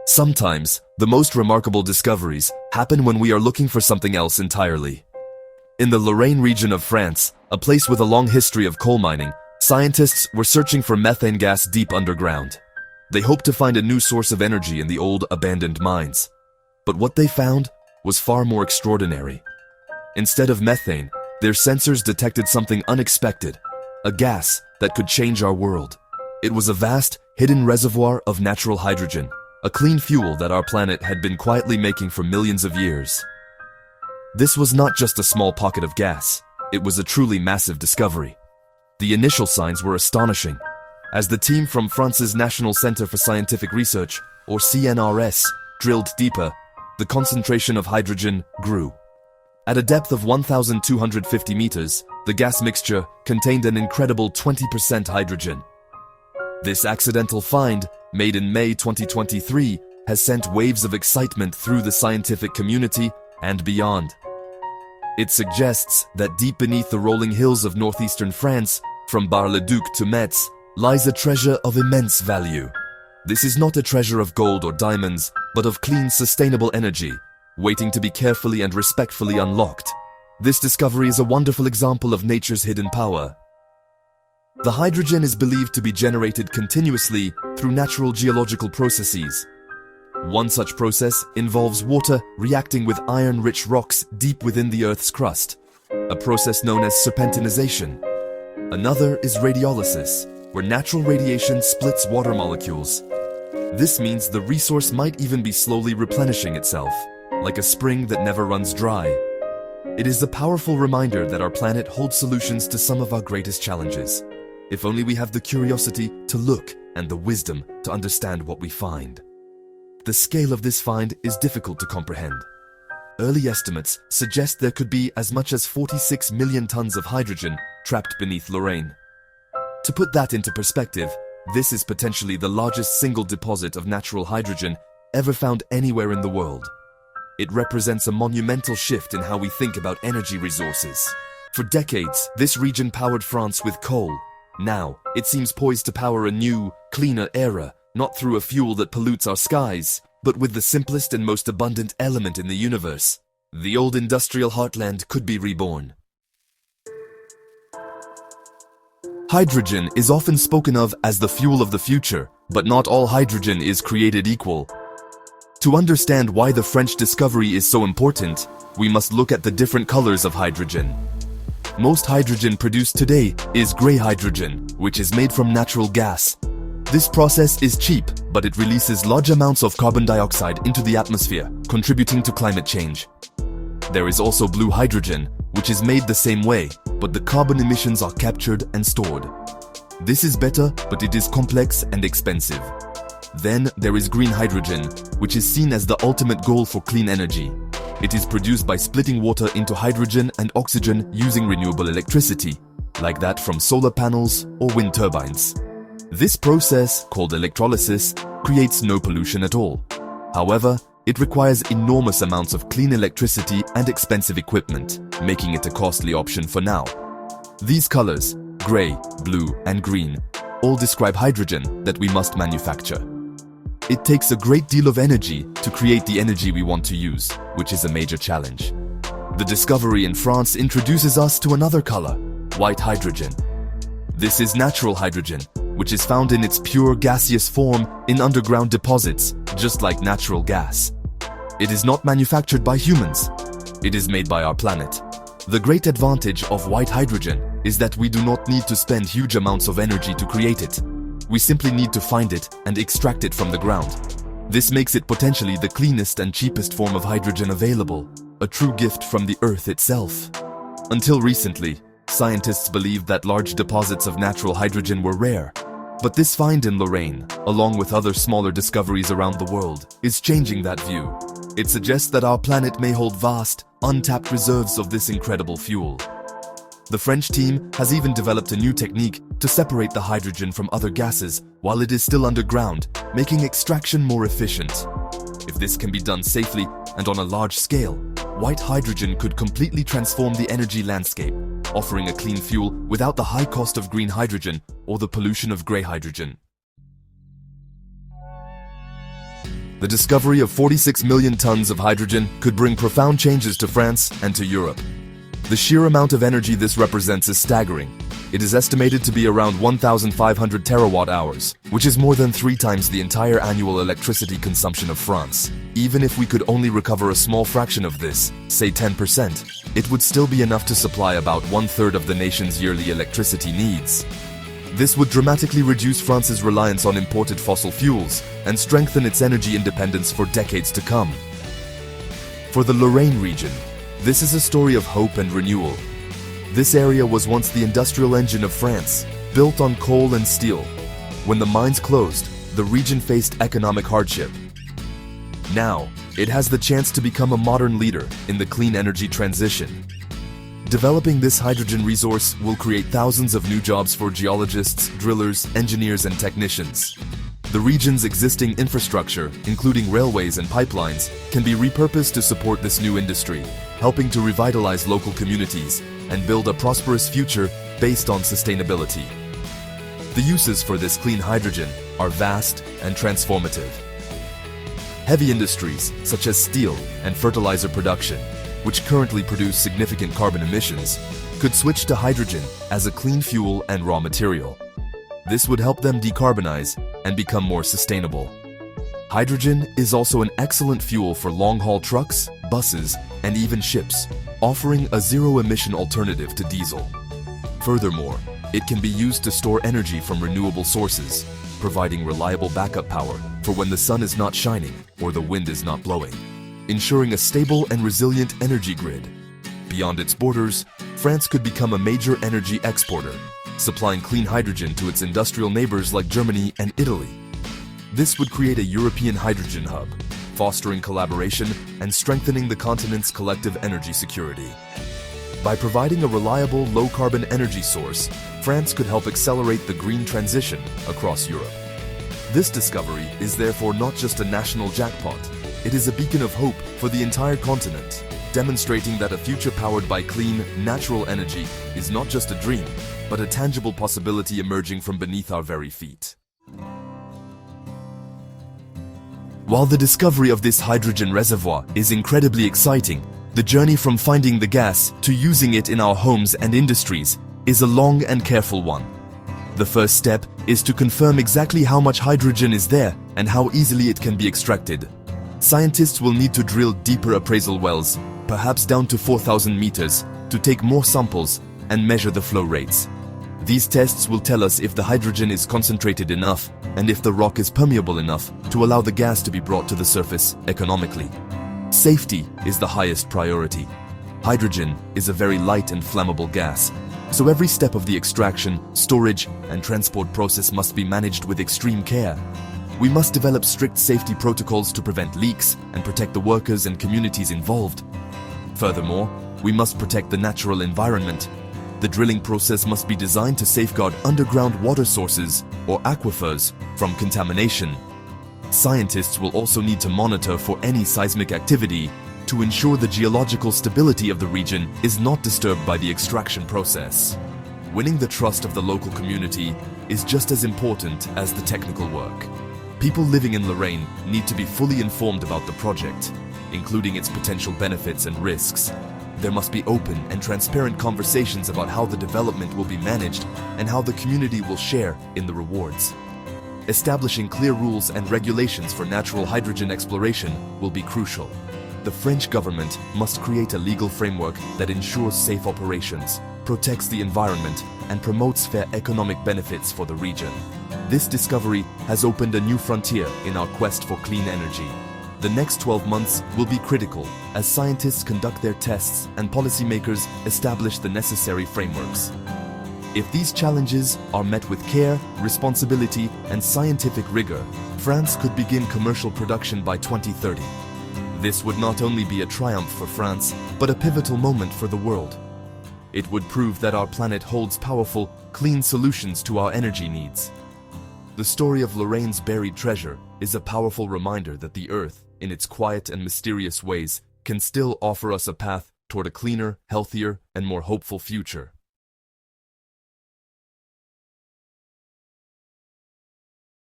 Sometimes, the most remarkable discoveries happen when we are looking for something else entirely. In the Lorraine region of France, a place with a long history of coal mining, scientists were searching for methane gas deep underground. They hoped to find a new source of energy in the old, abandoned mines. But what they found was far more extraordinary. Instead of methane, their sensors detected something unexpected, a gas that could change our world. It was a vast, hidden reservoir of natural hydrogen, a clean fuel that our planet had been quietly making for millions of years. This was not just a small pocket of gas, it was a truly massive discovery. The initial signs were astonishing. As the team from France's National Center for Scientific Research, or CNRS, drilled deeper, the concentration of hydrogen grew. At a depth of 1,250 meters, the gas mixture contained an incredible 20% hydrogen. This accidental find, made in May 2023, has sent waves of excitement through the scientific community and beyond. It suggests that deep beneath the rolling hills of northeastern France, from Bar-le-Duc to Metz, lies a treasure of immense value. This is not a treasure of gold or diamonds, but of clean, sustainable energy, waiting to be carefully and respectfully unlocked. This discovery is a wonderful example of nature's hidden power. The hydrogen is believed to be generated continuously through natural geological processes. One such process involves water reacting with iron-rich rocks deep within the Earth's crust, a process known as serpentinization. Another is radiolysis, where natural radiation splits water molecules. This means the resource might even be slowly replenishing itself, like a spring that never runs dry. It is a powerful reminder that our planet holds solutions to some of our greatest challenges, if only we have the curiosity to look and the wisdom to understand what we find. The scale of this find is difficult to comprehend. Early estimates suggest there could be as much as 46 million tons of hydrogen trapped beneath Lorraine. To put that into perspective, this is potentially the largest single deposit of natural hydrogen ever found anywhere in the world. It represents a monumental shift in how we think about energy resources. For decades, this region powered France with coal. Now, it seems poised to power a new, cleaner era, not through a fuel that pollutes our skies, but with the simplest and most abundant element in the universe. The old industrial heartland could be reborn. Hydrogen is often spoken of as the fuel of the future, but not all hydrogen is created equal. To understand why the French discovery is so important, we must look at the different colors of hydrogen. Most hydrogen produced today is gray hydrogen, which is made from natural gas. This process is cheap, but it releases large amounts of carbon dioxide into the atmosphere, contributing to climate change. There is also blue hydrogen, which is made the same way, but the carbon emissions are captured and stored. This is better, but it is complex and expensive. Then there is green hydrogen, which is seen as the ultimate goal for clean energy. It is produced by splitting water into hydrogen and oxygen using renewable electricity, like that from solar panels or wind turbines. This process, called electrolysis, creates no pollution at all. However, it requires enormous amounts of clean electricity and expensive equipment, making it a costly option for now. These colors, gray, blue, and green, all describe hydrogen that we must manufacture. It takes a great deal of energy to create the energy we want to use, which is a major challenge. The discovery in France introduces us to another color, white hydrogen. This is natural hydrogen, which is found in its pure gaseous form in underground deposits, just like natural gas. It is not manufactured by humans. It is made by our planet. The great advantage of white hydrogen is that we do not need to spend huge amounts of energy to create it. We simply need to find it and extract it from the ground. This makes it potentially the cleanest and cheapest form of hydrogen available, a true gift from the Earth itself. Until recently, scientists believed that large deposits of natural hydrogen were rare. But this find in Lorraine, along with other smaller discoveries around the world, is changing that view. It suggests that our planet may hold vast, untapped reserves of this incredible fuel. The French team has even developed a new technique to separate the hydrogen from other gases while it is still underground, making extraction more efficient. If this can be done safely and on a large scale, white hydrogen could completely transform the energy landscape, offering a clean fuel without the high cost of green hydrogen or the pollution of gray hydrogen. The discovery of 46 million tons of hydrogen could bring profound changes to France and to Europe. The sheer amount of energy this represents is staggering. It is estimated to be around 1,500 terawatt-hours, which is more than 3 times the entire annual electricity consumption of France. Even if we could only recover a small fraction of this, say 10%, it would still be enough to supply about 1/3 of the nation's yearly electricity needs. This would dramatically reduce France's reliance on imported fossil fuels and strengthen its energy independence for decades to come. For the Lorraine region, this is a story of hope and renewal. This area was once the industrial engine of France, built on coal and steel. When the mines closed, the region faced economic hardship. Now, it has the chance to become a modern leader in the clean energy transition. Developing this hydrogen resource will create thousands of new jobs for geologists, drillers, engineers, and technicians. The region's existing infrastructure, including railways and pipelines, can be repurposed to support this new industry, helping to revitalize local communities and build a prosperous future based on sustainability. The uses for this clean hydrogen are vast and transformative. Heavy industries, such as steel and fertilizer production, which currently produce significant carbon emissions, could switch to hydrogen as a clean fuel and raw material. This would help them decarbonize and become more sustainable. Hydrogen is also an excellent fuel for long-haul trucks, buses, and even ships, offering a zero-emission alternative to diesel. Furthermore, it can be used to store energy from renewable sources, providing reliable backup power for when the sun is not shining or the wind is not blowing, ensuring a stable and resilient energy grid. Beyond its borders, France could become a major energy exporter, supplying clean hydrogen to its industrial neighbors like Germany and Italy. This would create a European hydrogen hub, fostering collaboration and strengthening the continent's collective energy security. By providing a reliable, low-carbon energy source, France could help accelerate the green transition across Europe. This discovery is therefore not just a national jackpot, it is a beacon of hope for the entire continent, demonstrating that a future powered by clean, natural energy is not just a dream, but a tangible possibility emerging from beneath our very feet. While the discovery of this hydrogen reservoir is incredibly exciting, the journey from finding the gas to using it in our homes and industries is a long and careful one. The first step is to confirm exactly how much hydrogen is there and how easily it can be extracted. Scientists will need to drill deeper appraisal wells, perhaps down to 4,000 meters, to take more samples and measure the flow rates. These tests will tell us if the hydrogen is concentrated enough and if the rock is permeable enough to allow the gas to be brought to the surface economically. Safety is the highest priority. Hydrogen is a very light and flammable gas, so every step of the extraction, storage, and transport process must be managed with extreme care. We must develop strict safety protocols to prevent leaks and protect the workers and communities involved. Furthermore, we must protect the natural environment. The drilling process must be designed to safeguard underground water sources or aquifers from contamination. Scientists will also need to monitor for any seismic activity to ensure the geological stability of the region is not disturbed by the extraction process. Winning the trust of the local community is just as important as the technical work. People living in Lorraine need to be fully informed about the project, including its potential benefits and risks. There must be open and transparent conversations about how the development will be managed and how the community will share in the rewards. Establishing clear rules and regulations for natural hydrogen exploration will be crucial. The French government must create a legal framework that ensures safe operations, protects the environment, and promotes fair economic benefits for the region. This discovery has opened a new frontier in our quest for clean energy. The next 12 months will be critical as scientists conduct their tests and policymakers establish the necessary frameworks. If these challenges are met with care, responsibility, and scientific rigor, France could begin commercial production by 2030. This would not only be a triumph for France, but a pivotal moment for the world. It would prove that our planet holds powerful, clean solutions to our energy needs. The story of Lorraine's buried treasure is a powerful reminder that the Earth, in its quiet and mysterious ways, can still offer us a path toward a cleaner, healthier, and more hopeful future.